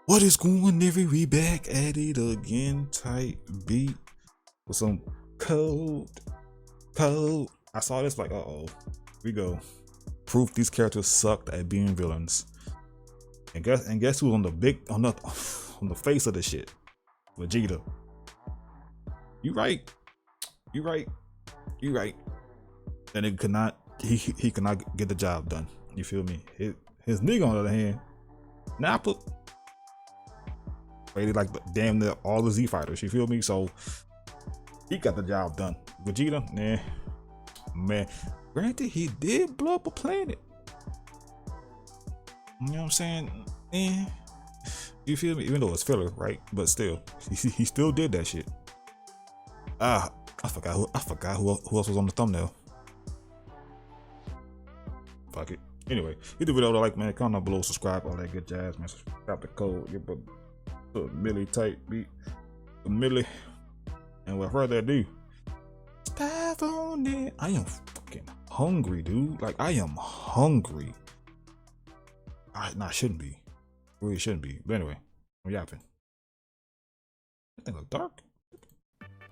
What is going on, we back at it again, type beat with some code. I saw this like, we go. Proof these characters sucked at being villains. And guess who's on the face of the shit? Vegeta. You right. And it he cannot get the job done. You feel me? His nigga on the other hand, Nappa. Rated like damn near all the Z fighters, you feel me? So he got the job done. Vegeta, nah, man. Granted, he did blow up a planet. You know what I'm saying? You feel me? Even though it's filler, right? But still, he still did that shit. I forgot who else was on the thumbnail. Fuck it. Anyway, hit the video to like, man. Comment down below, subscribe, all that good jazz, man. Subscribe the code. Get a Millie type beat, a Millie, and without further ado, dive on it. I am fucking hungry, dude. Like I am hungry. I shouldn't be. Really shouldn't be. But anyway, I'm yapping. That thing look dark.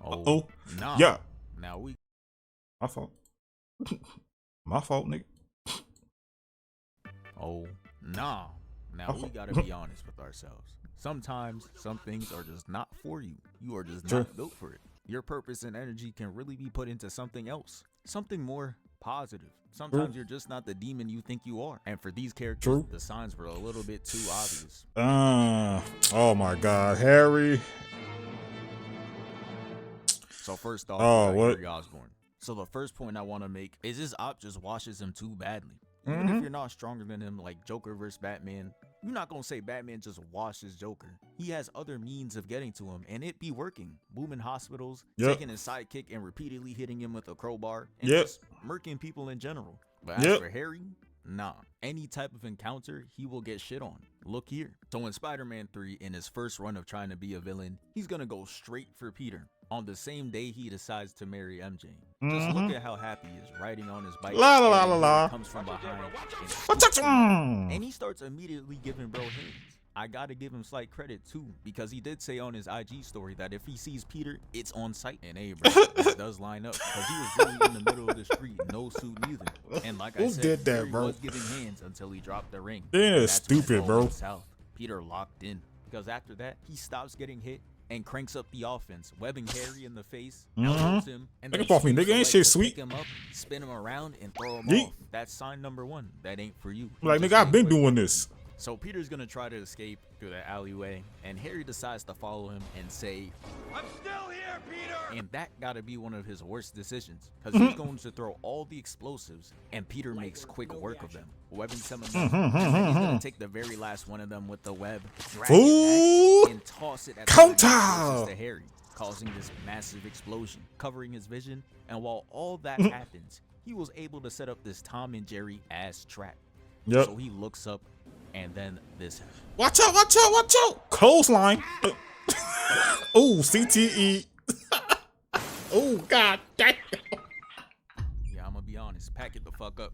Oh, nah. Yeah. Now we. My fault. My fault, nigga. Oh, nah. Now we gotta be honest with ourselves. Sometimes some things are just not for you. You are just not built for it. Your purpose and energy can really be put into something else, something more positive. Sometimes you're just not the demon you think you are. And for these characters, the signs were a little bit too obvious. Oh my God, Harry. So first off, Harry Osborn. So the first point I want to make is his op just washes him too badly. Even if you're not stronger than him, like Joker versus Batman, you're not gonna say Batman just washes Joker. He has other means of getting to him, and it be working. Booming hospitals, taking his sidekick and repeatedly hitting him with a crowbar, and just murking people in general. But as for Harry, nah. Any type of encounter, he will get shit on. Look here. So in Spider-Man 3, in his first run of trying to be a villain, he's gonna go straight for Peter. On the same day he decides to marry MJ. Just look at how happy he is riding on his bike. Comes from behind and he starts immediately giving bro hands. I gotta give him slight credit too, because he did say on his IG story that if he sees Peter, it's on sight. And hey, bro, it does line up, because he was really in the middle of the street, no suit neither. And like I said, he was giving hands until he dropped the ring. Yeah, stupid, bro. South. Peter locked in, because after that, he stops getting hit and cranks up the offense, webbing Harry in the face, elbows him, and then off me, nigga. Ain't shit sweet. Pick him up, spin him around, and throw him off. That's sign number one. That ain't for you. Like, nigga, I've been doing this. So Peter's gonna try to escape through the alleyway, and Harry decides to follow him and say, "I'm still here, Peter!" And that gotta be one of his worst decisions, because he's going to throw all the explosives, and Peter makes quick work of them, webbing some of them. And then he's gonna take the very last one of them with the web, drag it back, and toss it at the closest to Harry, causing this massive explosion, covering his vision. And while all that happens, he was able to set up this Tom and Jerry ass trap. So he looks up, and then this happens. Watch out! Clothesline. Oh, CTE. Oh, God damn. Yeah, I'm gonna be honest. Pack it the fuck up.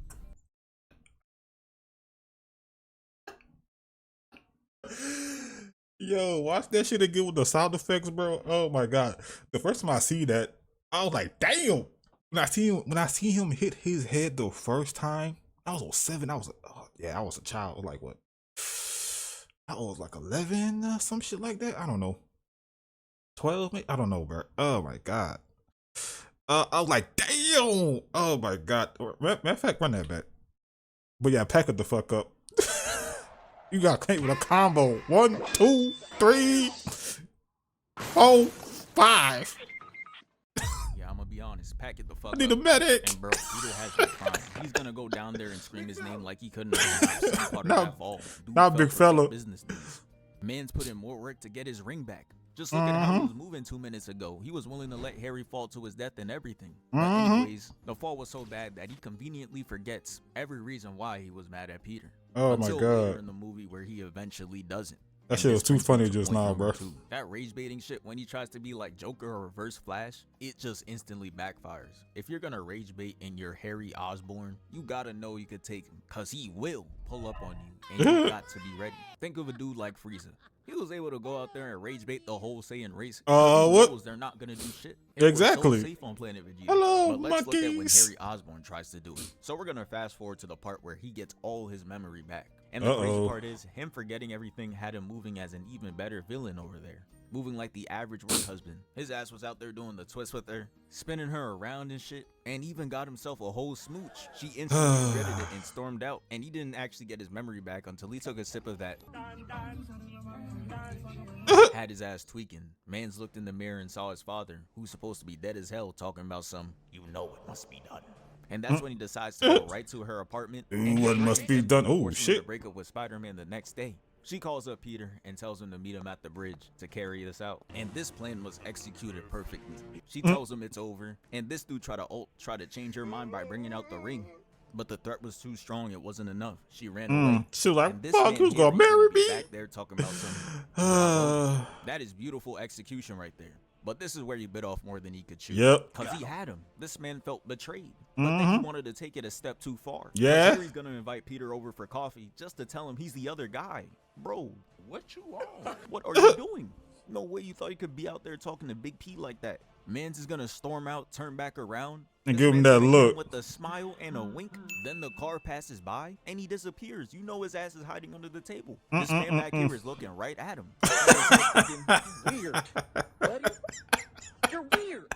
Yo, watch that shit again with the sound effects, bro. Oh my God. The first time I see that, I was like, damn. When I see him hit his head the first time, I was on 7. I was a child. I was like, what? I was like 11, some shit like that. I don't know. 12, maybe? I don't know, bro. Oh my God. I was like, damn. Oh my God. Matter of fact, run that back. But yeah, pack it the fuck up. You got claimed with a combo. 1, 2, 3, 4, 5. Yeah, I'm gonna be honest. Pack it the fuck up. I need a medic. And bro, Peter has no crime. He's gonna go down there and scream his name like he couldn't have Not big fella. Business needs. Man's put in more work to get his ring back. Just look at how he was moving 2 minutes ago. He was willing to let Harry fall to his death and everything. But anyways, the fall was so bad that he conveniently forgets every reason why he was mad at Peter. Oh until my God. later in the movie where he eventually doesn't. That shit was too funny just now, bro. That rage baiting shit when he tries to be like Joker or Reverse Flash, it just instantly backfires. If you're gonna rage bait and you're Harry Osborn, you gotta know you could take him, cause he will pull up on you, and you got to be ready. Think of a dude like Frieza. He was able to go out there and rage bait the whole Saiyan race. What? They're not gonna do shit. Exactly. So safe on planet Vegeta. Hello, but let's monkeys. look at when Harry Osborn tries to do it. So we're gonna fast forward to the part where he gets all his memory back. And the crazy part is, him forgetting everything had him moving as an even better villain over there. Moving like the average work husband. His ass was out there doing the twist with her, spinning her around and shit, and even got himself a whole smooch. She instantly regretted it and stormed out, and he didn't actually get his memory back until he took a sip of that. Had his ass tweaking. Mans looked in the mirror and saw his father, who's supposed to be dead as hell, talking about some, you know it must be done. And that's when he decides to go right to her apartment. What must be done? Oh shit! Break up with Spider-Man the next day. She calls up Peter and tells him to meet him at the bridge to carry this out. And this plan was executed perfectly. She tells him it's over, and this dude tried to change her mind by bringing out the ring. But the threat was too strong, it wasn't enough. She ran away. She was like, fuck, who's gonna marry me? Back there talking about something. That is beautiful execution right there. But this is where he bit off more than he could chew. Yep. Because he had him. This man felt betrayed. But then he wanted to take it a step too far. Yeah. He's going to invite Peter over for coffee just to tell him he's the other guy. Bro, what you on? What are you doing? No way you thought you could be out there talking to Big P like that. Mans is going to storm out, turn back around, and give him that look with a smile and a wink. Then the car passes by and he disappears. You know his ass is hiding under the table. This man back here is looking right at him. Weird, buddy. You're weird.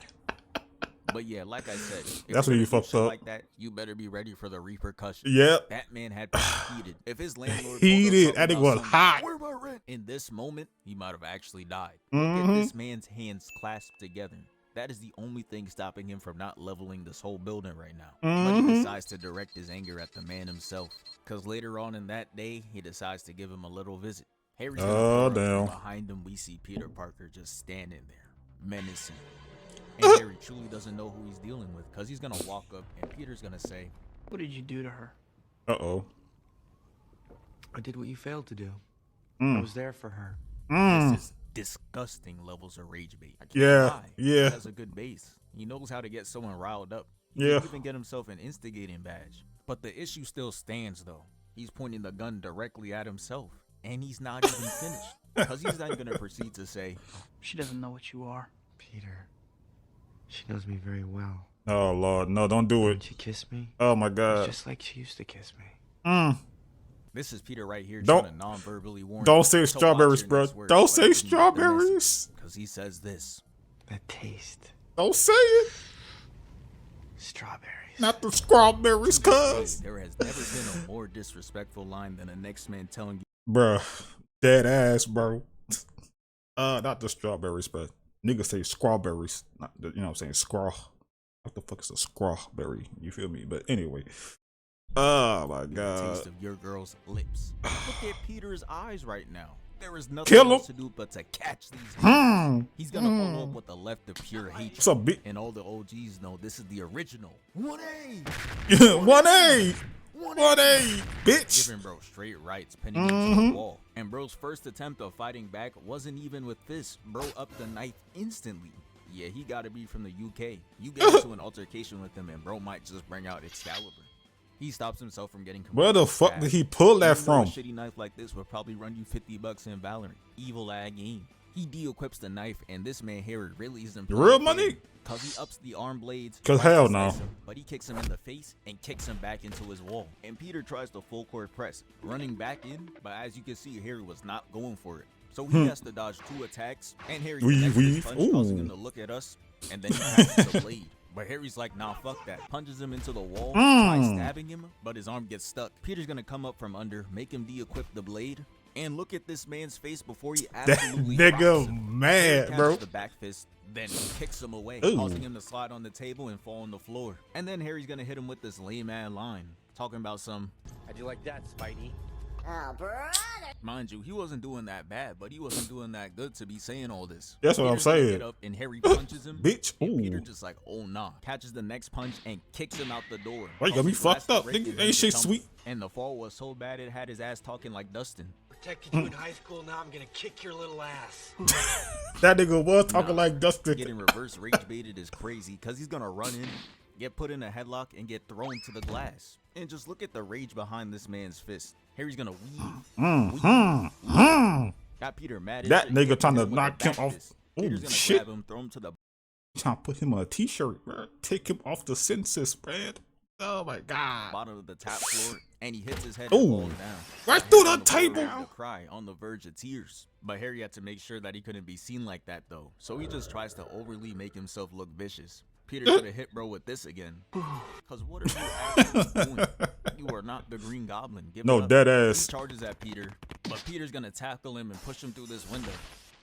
But yeah, like I said, that's when you fucked up. Like that, you better be ready for the repercussions. Yep. That man had heated. If his landlord heated, I think it was hot. Where my rent? In this moment, he might have actually died. Look at this man's hands clasped together. That is the only thing stopping him from not leveling this whole building right now. But he decides to direct his anger at the man himself. Because later on in that day, he decides to give him a little visit. Harry's damn. Behind him, we see Peter Parker just standing there, menacing. And Harry truly doesn't know who he's dealing with, because he's going to walk up and Peter's going to say, "What did you do to her?" Uh-oh. I did what you failed to do. I was there for her. This is disgusting levels of rage bait. Yeah. He has a good base. He knows how to get someone riled up. He can even get himself an instigating badge. But the issue still stands, though. He's pointing the gun directly at himself, and he's not even finished. Because he's then going to proceed to say, "She doesn't know what you are." Peter, she knows me very well. Oh, Lord. No, don't do it. Did she kiss me? Oh, my God. Just like she used to kiss me. This is Peter right here trying to non-verbally warn. Don't say strawberries, bro. Don't say strawberries. Because he says this. That taste. Don't say it. Strawberries. Not the strawberries, cuz. There has never been a more disrespectful line than the next man telling you. Bruh. Dead ass, bro. Not the strawberries, but niggas say strawberries. Not the, you know what I'm saying? Scraw. What the fuck is a strawberry? You feel me? But anyway. Oh my God. The taste of your girl's lips. Look at Peter's eyes right now. There is nothing else to do but to catch these hands. He's gonna follow up with the left of pure hatred. What's up, and all the OGs know this is the original 1A. 1A. 1A, bitch. Giving bro straight rights, pinning him to the wall. And bro's first attempt of fighting back wasn't even with this. Bro upped the knife instantly. Yeah, he gotta be from the UK. You get into an altercation with him and bro might just bring out Excalibur. He stops himself from getting. Where the fuck did he pull that from? A shitty knife like this would probably run you $50 in Valorant. Evil ag game. He de-equips the knife, and this man here really isn't real money. Cause he ups the arm blades. Cause hell no. But he kicks him in the face and kicks him back into his wall. And Peter tries the full court press, running back in. But as you can see, Harry was not going for it. So he has to dodge 2 attacks, and Harry causing him to look at us, and then he catches the blade. But Harry's like, nah, fuck that. Punches him into the wall, tries stabbing him, but his arm gets stuck. Peter's gonna come up from under, make him de-equip the blade, and look at this man's face before he absolutely that nigga mad, bro. The back fist, then kicks him away, causing him to slide on the table and fall on the floor. And then Harry's gonna hit him with this lame man line, talking about some, how'd you like that, Spidey? Oh, brother. Mind you, he wasn't doing that bad, but he wasn't doing that good to be saying all this. That's what I'm saying. Get up and Harry punches him. Bitch. And Peter just like, oh nah. Catches the next punch and kicks him out the door. Why you got me fucked up? Nigga, ain't shit sweet. And the fall was so bad it had his ass talking like Dustin. protected you in high school. Now I'm gonna kick your little ass. That nigga was talking like Dustin. Getting reverse rage baited is crazy because he's gonna run in, get put in a headlock, and get thrown to the glass. And just look at the rage behind this man's fist. Harry's gonna weave. Got Peter mad. That nigga trying to knock him off. Oh shit! Grab him, throw him to the trying to put him on a t-shirt, bro. Take him off the census, man. Oh my god! bottom of the top floor, and he hits his head Ooh. and falls down. Right through the On table. verge of cry, on the verge of tears. But Harry had to make sure that he couldn't be seen like that though, so he just tries to overly make himself look vicious. Peter should have hit bro with this again. Cause what are you actually doing? You are not the Green Goblin. Give No, it up. dead ass. He charges at Peter, but Peter's gonna tackle him and push him through this window.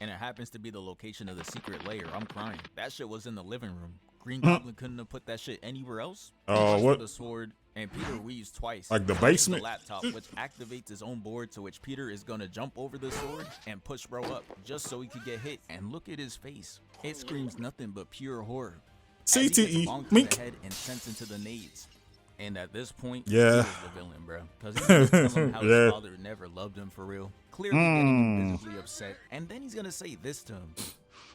And it happens to be the location of the secret lair. I'm crying. That shit was in the living room. Green Goblin couldn't have put that shit anywhere else. Oh, what? The sword, and Peter weaves twice. Like the Pushes basement? The laptop, which activates his own board, to which Peter is gonna jump over the sword and push bro up just so he could get hit. And look at his face. It screams nothing but pure horror. CTE, Bonked mink. to the head and sent into the nades. And at this point, Yeah. he was the villain, bro. Because he's gonna tell him how Yeah. his father never loved him for real. Clearly getting him visibly upset. And then he's gonna say this to him.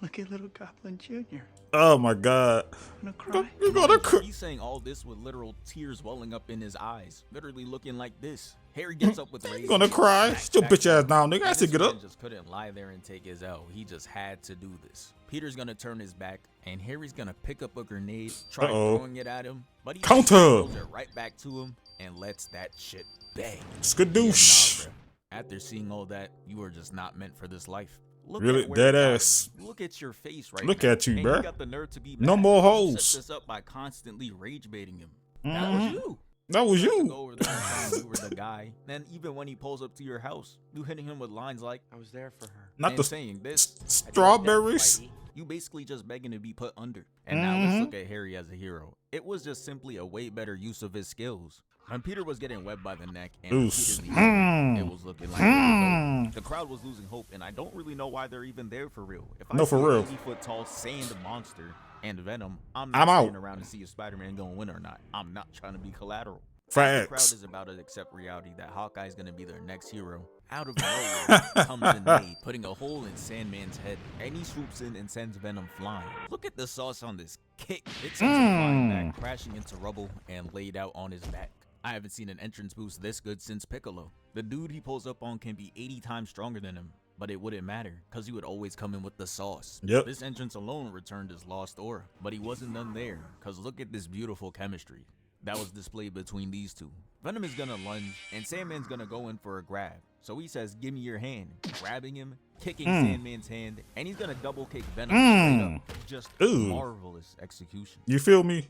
Look at little Goblin Jr. Oh my god! I'm gonna cry. You gotta cry. He's saying all this with literal tears welling up in his eyes, literally looking like this. Harry gets up with rage. You gonna cry? Back, Sit your back bitch ass up. down, nigga. I And said this get man up. just couldn't lie there and take his L. He just had to do this. Peter's gonna turn his back, and Harry's gonna pick up a grenade, try throwing it at him, but he Counter. throws it right back to him and lets that shit bang. Skadoosh. Yeah, nah, bruh. After seeing all that, you are just not meant for this life. Look Really? at where Dead you got ass. him. Look at your face right Look now. at you, And bruh. You got the nerve to be No mad. more You hoes. set this up by constantly rage baiting him. That was you. That was You had to you. go over there and tell him you were the guy. Then even when he pulls up to your house, you hitting him with lines like, I was there for her. Not and the saying this. strawberries. You basically just begging to be put under. And now let's look at Harry as a hero. It was just simply a way better use of his skills. When Peter was getting webbed by the neck and Oos. repeatedly, it was looking like it was over. The crowd was losing hope, and I don't really know why they're even there for real. If I No, see for a real. 80-foot tall sand monster and Venom, I'm not I'm out. standing around to see if Spider-Man gonna win or not. I'm not trying to be collateral. The crowd Facts. is about to accept reality that Hawkeye is gonna be their next hero. Out of nowhere comes in May, putting a hole in Sandman's head, and he swoops in and sends Venom flying. Look at the sauce on this kick. It sends him flying back, crashing into rubble and laid out on his back. I haven't seen an entrance boost this good since Piccolo. The dude he pulls up on can be 80 times stronger than him, but it wouldn't matter, cause he would always come in with the sauce. Yep. This entrance alone returned his lost aura, but he wasn't done there, cause look at this beautiful chemistry that was displayed between these two. Venom is gonna lunge, and Sandman's gonna go in for a grab. So he says, give me your hand, grabbing him, kicking Sandman's hand, and he's gonna double kick Venom straight up. Just Ooh. marvelous execution. You feel me?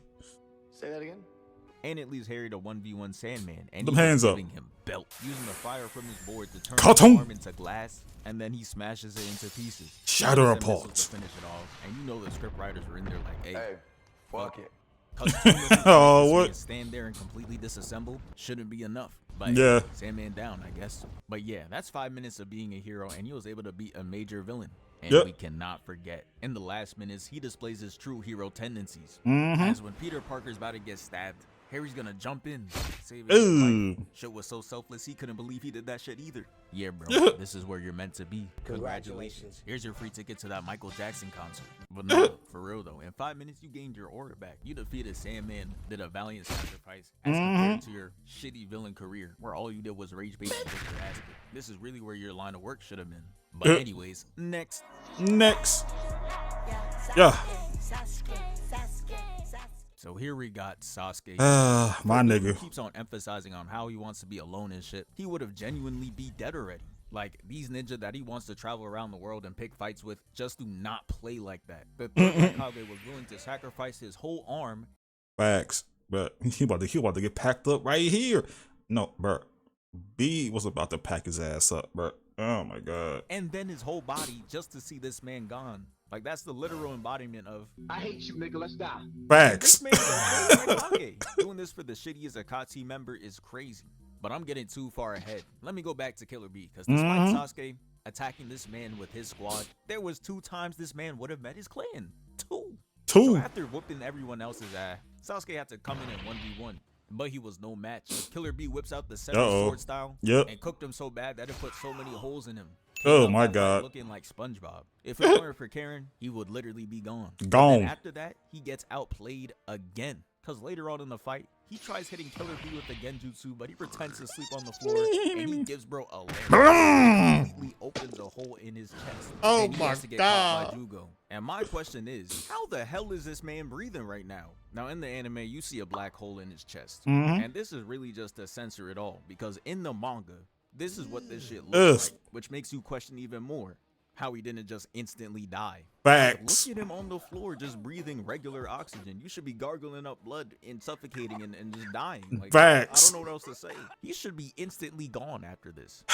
Say that again? And it leaves Harry to 1v1 Sandman, and Them he's hands up. giving him belt, using the fire from his board to turn Cut his him. arm into glass, and then he smashes it into pieces. Shatter He uses the apart. missiles to finish it off, and you know the script writers were in there like, hey, Fuck it. Oh, what? Stand there and completely disassemble shouldn't be enough. But Yeah. Sandman down, I guess. But yeah, that's 5 minutes of being a hero, and he was able to beat a major villain. And Yep. we cannot forget, in the last minutes, he displays his true hero tendencies. Mm-hmm. As when Peter Parker's about to get stabbed, Harry's gonna jump in, save his life. Ooh. Shit was so selfless, he couldn't believe he did that shit either. Yeah, bro, this is where you're meant to be. Congratulations. Here's your free ticket to that Michael Jackson concert. But no, for real though, in 5 minutes you gained your aura back. You defeated Sandman, did a valiant sacrifice as compared to your shitty villain career, where all you did was rage bait and get your ass kicked. This is really where your line of work should have been. But anyways, next. Next. Yeah. So here we got Sasuke. My The dude who nigga. keeps on emphasizing on how he wants to be alone and shit. He would have genuinely be dead already. Like, these ninja that he wants to travel around the world and pick fights with just do not play like that. The third Hokage was willing to sacrifice his whole arm. Facts. But he about to get packed up right here. No, bro. B was about to pack his ass up, bro. Oh my god. And then his whole body just to see this man gone. Like, that's the literal embodiment of I hate you, nigga. Let's die. Facts. this man is a Hokage. Doing this for the shittiest Akatsuki member is crazy. But I'm getting too far ahead. Let me go back to Killer B, because despite Sasuke attacking this man with his squad, there was 2 times this man would have met his clan. 2. So Two. after whooping everyone else's ass, Sasuke had to come in 1v1. but he was no match. Killer B whips out the seven sword style and cooked him so bad that it put so many holes in him. Oh my God. Looking like SpongeBob. If it weren't for Karen, he would literally be gone. Gone. After that, he gets outplayed again. Because later on in the fight, he tries hitting Killer B with the genjutsu, but he pretends to sleep on the floor, and he gives bro a leg. Completely opens a hole in his chest. Oh and he my has to get God. caught by Jugo. And my question is, how the hell is this man breathing right now? Now, in the anime, you see a black hole in his chest. And this is really just to censor it all, because in the manga, this is what this shit looks like, which makes you question even more how he didn't just instantly die. Facts. Look at him on the floor just breathing regular oxygen. You should be gargling up blood and suffocating and just dying. Like, Facts. I don't know what else to say. He should be instantly gone after this.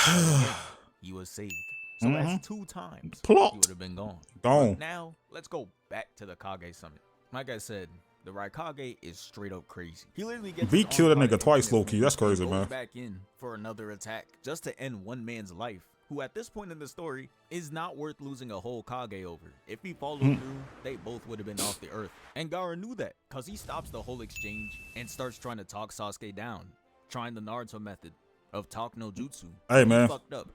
He was saved. So that's 2 times he would have been gone. But now, let's go back to the Kage Summit. Like I said, the Raikage is straight up crazy. He literally gets V killed that nigga twice, low key. That's crazy, man. Goes back in for another attack just to end one man's life, who at this point in the story is not worth losing a whole Kage over. If he followed through, they both would have been off the earth. And Gaara knew that, cause he stops the whole exchange and starts trying to talk Sasuke down, trying the Naruto method of talk no jutsu. Hey man, fucked up.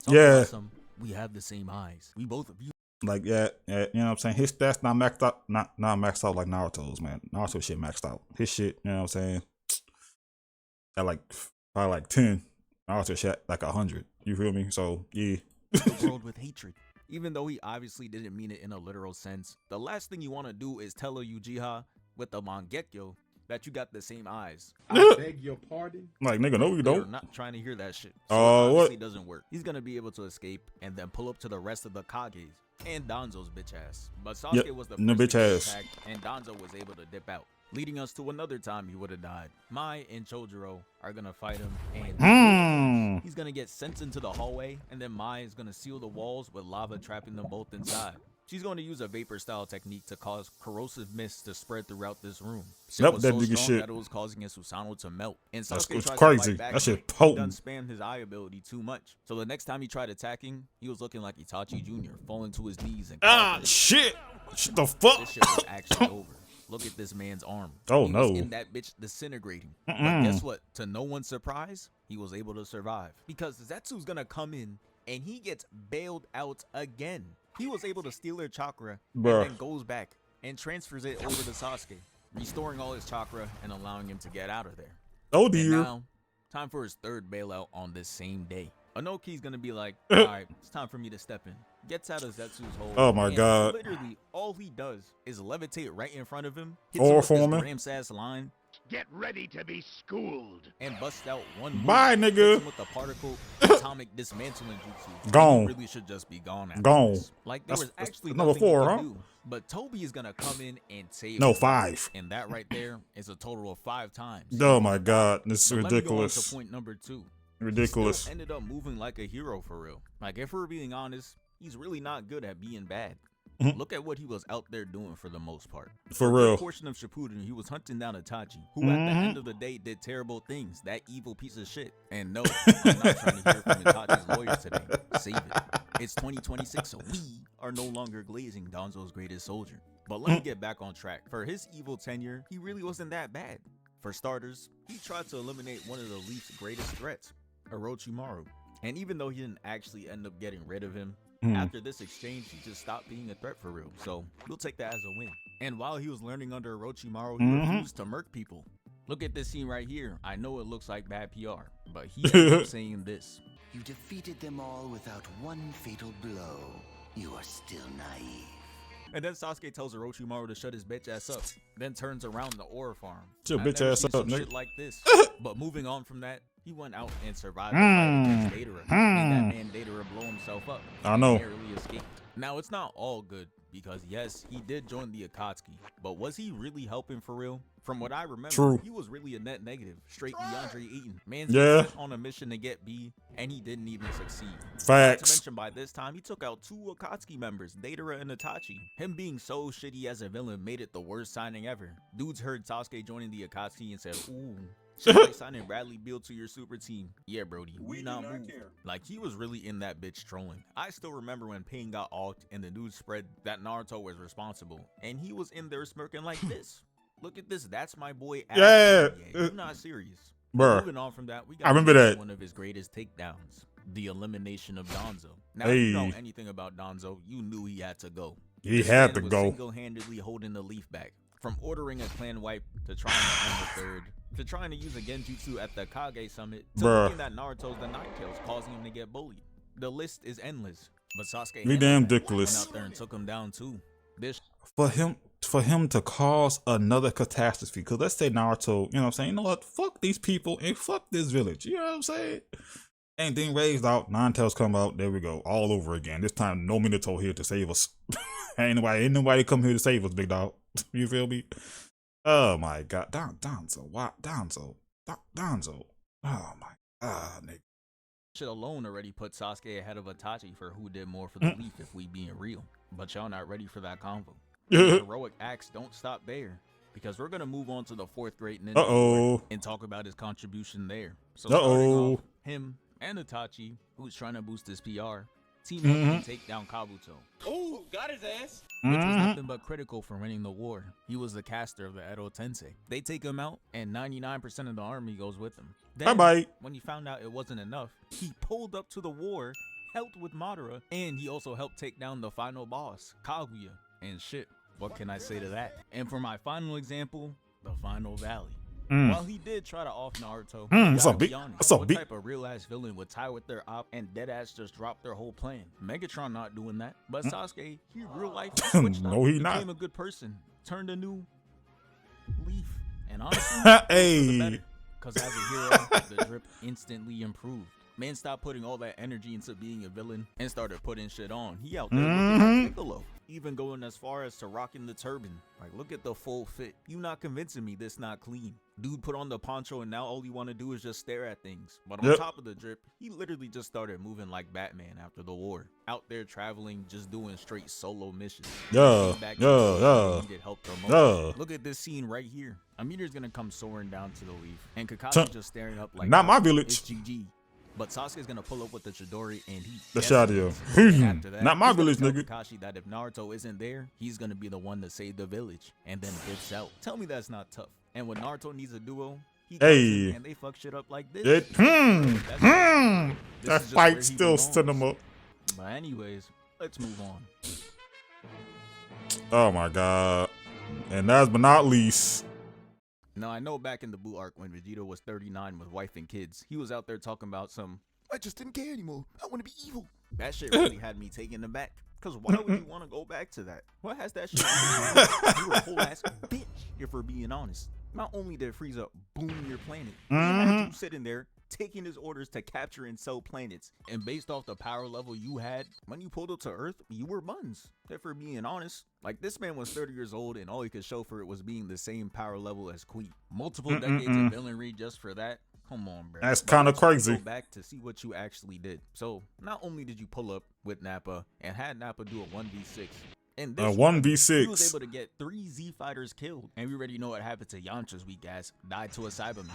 We have the same eyes. We both view. Like you know what I'm saying? His stats not maxed out, not maxed out like Naruto's, man. Naruto shit maxed out. His shit, you know what I'm saying? At like probably like 10. Naruto shit like 100. You feel me? So yeah. The world with hatred. Even though he obviously didn't mean it in a literal sense, the last thing you want to do is tell a Uchiha with the Mangekyo that you got the same eyes. I beg your pardon? Like, nigga, no, you They're don't. not trying to hear that shit. Oh, So what? obviously doesn't work. He's gonna be able to escape and then pull up to the rest of the Kages and Danzo's bitch ass. But Sasuke was the no first to bitch get ass. attacked, and Danzo was able to dip out, leading us to another time he would have died. Mai and Chojuro are gonna fight him, and he's gonna get sent into the hallway, and then Mai is gonna seal the walls with lava, trapping them both inside. She's going to use a vapor style technique to cause corrosive mist to spread throughout this room. It was that so nigga strong shit. that it was causing his Susanoo to melt. And That's Sasuke tried to crazy. fight back, That shit but potent. He done spammed his eye ability too much. So the next time he tried attacking, he was looking like Itachi Jr., falling to his knees and Shit. Shit the fuck? this shit was actually over. Look at this man's arm. Oh, He no. was in that bitch disintegrating. But guess what? To no one's surprise, he was able to survive. Because Zetsu's gonna come in and he gets bailed out again. He was able to steal their chakra and then goes back and transfers it over to Sasuke, restoring all his chakra and allowing him to get out of there. Oh And dear. now, time for his third bailout on this same day. Anoki's gonna be like, alright, it's time for me to step in. Gets out of Zetsu's hole. Oh my and God. Literally, all he does is levitate right in front of him, hits Or him with for me. this Ramsass line, Get ready to be schooled. and busts out one move. Bye, Hits nigga. him with the particle atomic dismantling jutsu. Gone. He really should just be gone. After Gone. this. Like there That's- was actually that's number nothing 4, he huh? could do. But Toby is gonna come in and save. No, him. 5. And that right there is a total of 5 times. Oh my God. This is But let me go on to ridiculous. point number 2. Ridiculous. He still ended up moving like a hero for real. Like if we're being honest, he's really not good at being bad. Look at what he was out there doing for the most part. For A real. portion of Shippuden, he was hunting down Itachi, who at the end of the day did terrible things. That evil piece of shit. And no, I'm not trying to hear from Itachi's lawyer today. Save it. It's 2026, so we are no longer glazing Danzo's greatest soldier. But let me get back on track. For his evil tenure, he really wasn't that bad. For starters, he tried to eliminate one of the Leaf's greatest threats, Orochimaru. And even though he didn't actually end up getting rid of him, after this exchange, he just stopped being a threat for real. So we'll take that as a win. And while he was learning under Orochimaru, he refused to murk people. Look at this scene right here. I know it looks like bad PR, but he ends up saying this. You defeated them all without one fatal blow. You are still naive. And then Sasuke tells Orochimaru to shut his bitch ass up, then turns around the ore farm. Shut I've bitch never ass seen up, some nigga. shit like this. But moving on from that, he went out and survived the fight against Deidara. Made that man Deidara blow himself up. I know. And narrowly escaped. Now it's not all good because yes, he did join the Akatsuki, but was he really helping for real? From what I remember, True. he was really a net negative, straight DeAndre Ayton. Man's Yeah. on a mission to get B, and he didn't even succeed. Not to Facts. mention, by this time, he took out 2 Akatsuki members, Deidara and Itachi. Him being so shitty as a villain made it the worst signing ever. Dudes heard Sasuke joining the Akatsuki and said, ooh, should like signing Bradley Beal to your super team. Yeah, Brody, we not move. Like, he was really in that bitch trolling. I still remember when Pain got alked and the news spread that Naruto was responsible, and he was in there smirking like this. Look at this. That's my boy. Yeah. You're not serious. Bruh. Moving on from that, we got I remember that. one of his greatest takedowns, the elimination of Donzo. Now, Hey. if you know anything about Donzo, you knew he had to go. He This had man to was go. single-handedly holding the leaf back. From ordering a clan wipe to trying to end the third, to trying to use a genjutsu at the Kage summit, to Bruh. looking at Naruto's the Nine Tails, causing him to get bullied. The list is endless. But Sasuke We handled damn that, ridiculous. went out there and took him down too. This For him to cause another catastrophe. Because let's say Naruto, you know what I'm saying? You know what? Fuck these people and fuck this village. You know what I'm saying? And then raised out, Nine Tails come out. There we go. All over again. This time, no Minato here to save us. ain't nobody come here to save us, big dog. You feel me? Oh my god. Donzo. Why? Donzo. Oh my god, nigga. shit alone already put Sasuke ahead of Itachi for who did more for the leaf, if we being real. But y'all not ready for that convo. The heroic acts don't stop there, because we're gonna move on to the fourth great ninja and talk about his contribution there. So starting off, him and Itachi, who's trying to boost his PR, team up to take down Kabuto. Oh, got his ass. Which was nothing but critical for winning the war. He was the caster of the Edo Tensei. They take him out, and 99% of the army goes with him. Then, Bye-bye. when he found out it wasn't enough, he pulled up to the war, helped with Madara, and he also helped take down the final boss, Kaguya. And shit, what can I say to that? And for my final example, the Final Valley. While he did try to off Naruto, what type of real ass villain would tie with their op and dead ass just drop their whole plan? Megatron not doing that, but Sasuke, he real life switched up, No, he became not. a good person, turned a new leaf, and honestly, Hey. because as a hero, the drip instantly improved. Man stopped putting all that energy into being a villain and started putting shit on. He out there looking like Piccolo, even going as far as to rocking the turban. Like, look at the full fit. You not convincing me this not clean. Dude put on the poncho and now all you want to do is just stare at things. But on top of the drip, he literally just started moving like Batman after the war. Out there traveling, just doing straight solo missions. Needed help the most. Look at this scene right here. A meteor's gonna come soaring down to the leaf, and Kakashi just staring up like, not my village. It's GG. But Sasuke's gonna pull up with the Chidori and he The shadow. Not my village, nigga. Kakashi that if Naruto isn't there, he's gonna be the one to save the village, and then dips out. Tell me that's not tough. And when Naruto needs a duo, he comes in and they fuck shit up like this. That fight still cinema. But anyways, let's move on. Oh my god. And last but not least. Now, I know back in the Buu arc when Vegeta was 39 with wife and kids, he was out there talking about some, I just didn't care anymore. I want to be evil. That shit really had me taken aback. Because why would you want to go back to that? What has that shit to do? You're a whole ass bitch, if we're being honest. Not only did Frieza boom your planet, he had you sitting there taking his orders to capture and sell planets. And based off the power level you had, when you pulled up to Earth, you were buns. If we're being honest, like this man was 30 years old and all he could show for it was being the same power level as Queen. Multiple decades of villainry just for that? Come on, bro. That's kind of crazy. Go back to see what you actually did. So not only did you pull up with Nappa and had Nappa do a 1v6, and this 1v6. he was able to get 3 Z fighters killed, and we already know what happened to Yamcha's weak ass, died to a Cyberman.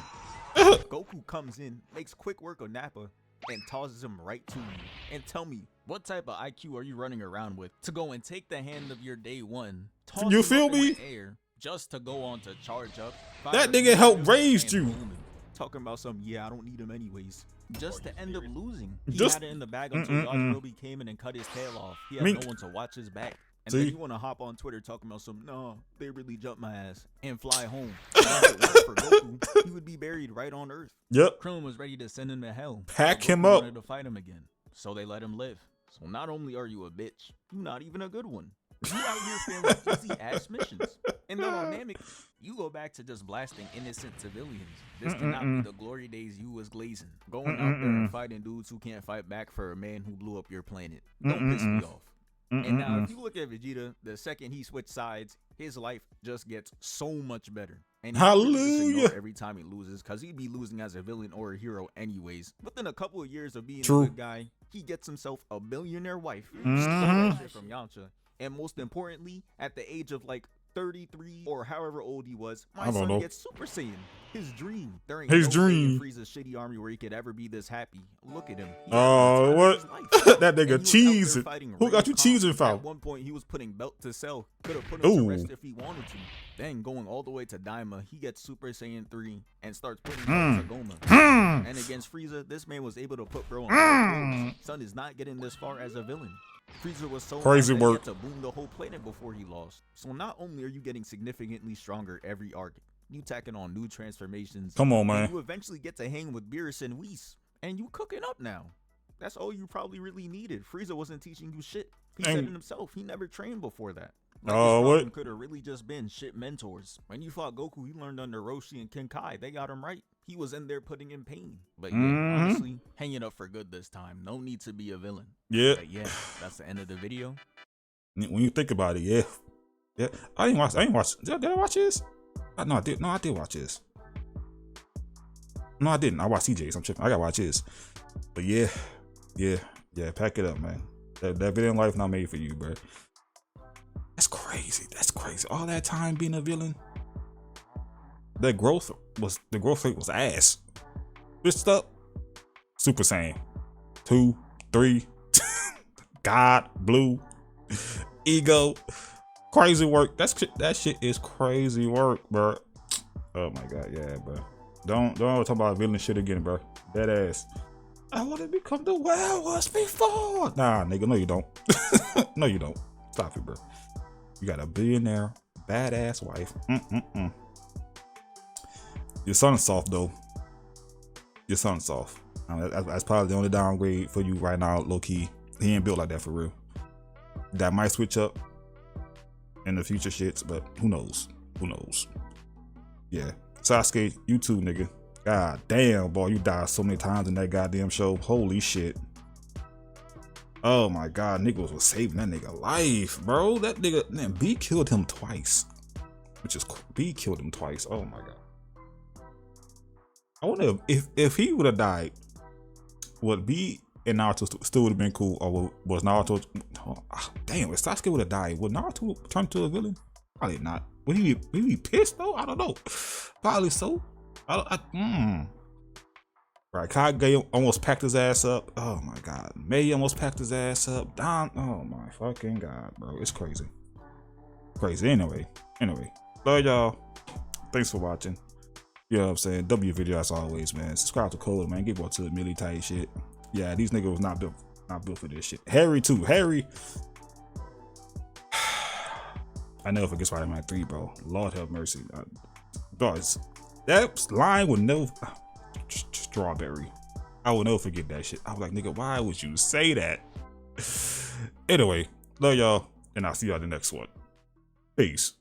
Goku comes in, makes quick work of Nappa, and tosses him right to you. And tell me, what type of IQ are you running around with to go and take the hand of your day one, toss you him feel up in me? the air, just to go on to charge up? That nigga helped raise you. Talking about some, yeah, I don't need him anyways. Just to end up losing. He Just- had it in the bag until Yajirobe came in and cut his tail off. He had no one to watch his back. And then you want to hop on Twitter talking about some, no, they really jumped my ass, and fly home. If it weren't for Goku, he would be buried right on Earth. Yep. Krillin was ready to send him to hell. Pack but him Goku up. wanted to fight him again, so they let him live. So not only are you a bitch, you're not even a good one. You out here failing easy ass missions. And then on Namek, you go back to just blasting innocent civilians. This cannot be the glory days you was glazing. Going out there and fighting dudes who can't fight back for a man who blew up your planet. Don't piss me off. And now, if you look at Vegeta, the second he switched sides, his life just gets so much better. And he really just ignore every time he loses, because he'd be losing as a villain or a hero anyways. Within a couple of years of being a good guy, he gets himself a billionaire wife. Stole that shit from Yamcha. And most importantly, at the age of like 33, or however old he was, I my don't son know. gets Super Saiyan. His dream. There ain't His no way dream. in Frieza's shitty army where he could ever be this happy. Look at him. He Oh, had what? the time of his life. That nigga And he was out there cheesing. fighting Who got you Ray Khan. cheesing, fam? At one point, he was putting belt to Cell. Could have put him to Ooh. rest if he wanted to. Then going all the way to Daima, he gets Super Saiyan 3 and starts putting belt to Goma. And against Frieza, this man was able to put bro on. Son is not getting this far as a villain. Frieza was so Crazy mad that he work. had to boom the whole planet before he lost. So not only are you getting significantly stronger every arc, you tacking on new transformations. Come on, and man. you eventually get to hang with Beerus and Whis, and you cooking up now. That's all you probably really needed. Frieza wasn't teaching you shit. He said it himself. He never trained before that. Like, what? Could have really just been shit mentors. When you fought Goku, you learned under Roshi and Kenkai. They got him right. He was in there putting in pain. But yeah, honestly, hanging up for good this time. No need to be a villain. Yeah. But yeah, that's the end of the video. When you think about it, yeah. Yeah. I didn't watch. Did I watch this? No, I did. No, I did watch this. No, I didn't. I watched CJ's. I'm tripping. I gotta watch this. But yeah. Pack it up, man. That video in life not made for you, bro. That's crazy. That's crazy. All that time being a villain. The growth rate was ass. Bitched up. Super Saiyan 2, 3, God, Blue, Ego. Crazy work. That shit is crazy work, bro. Oh my god, yeah, bro. Don't ever talk about villain shit again, bro. Dead ass. I want to become the way I was before. Nah, nigga, no you don't. No you don't. Stop it, bro. You got a billionaire, badass wife. Your son's soft though. Your son's soft. That's probably the only downgrade for you right now, low key. He ain't built like that for real. That might switch up in the future shits, but who knows? Who knows? Yeah. Sasuke, you too, nigga. God damn, boy, you died so many times in that goddamn show. Holy shit. Oh my god, niggas was saving that nigga life, bro. That nigga, man, B killed him twice. B killed him twice. Oh my god. I wonder if he would have died, would B and Naruto still would have been cool, or was Naruto? Damn, if Sasuke would have died, would Naruto turn to a villain? Probably not. Would he be pissed though? I don't know. Probably so. Right, Kage almost packed his ass up. Oh my god. May almost packed his ass up. Don, oh my fucking god, bro. It's crazy. Crazy. Anyway. Love y'all. Thanks for watching. You know what I'm saying? W video as always, man. Subscribe to Code, man. Get more to the milli type shit. Yeah, these niggas was not built for this shit. Harry too. Harry. I never forget Spider-Man 3, bro. Lord have mercy. That line would never. Strawberry. I will never forget that shit. I was like, nigga, why would you say that? Anyway, love y'all, and I'll see y'all in the next one. Peace.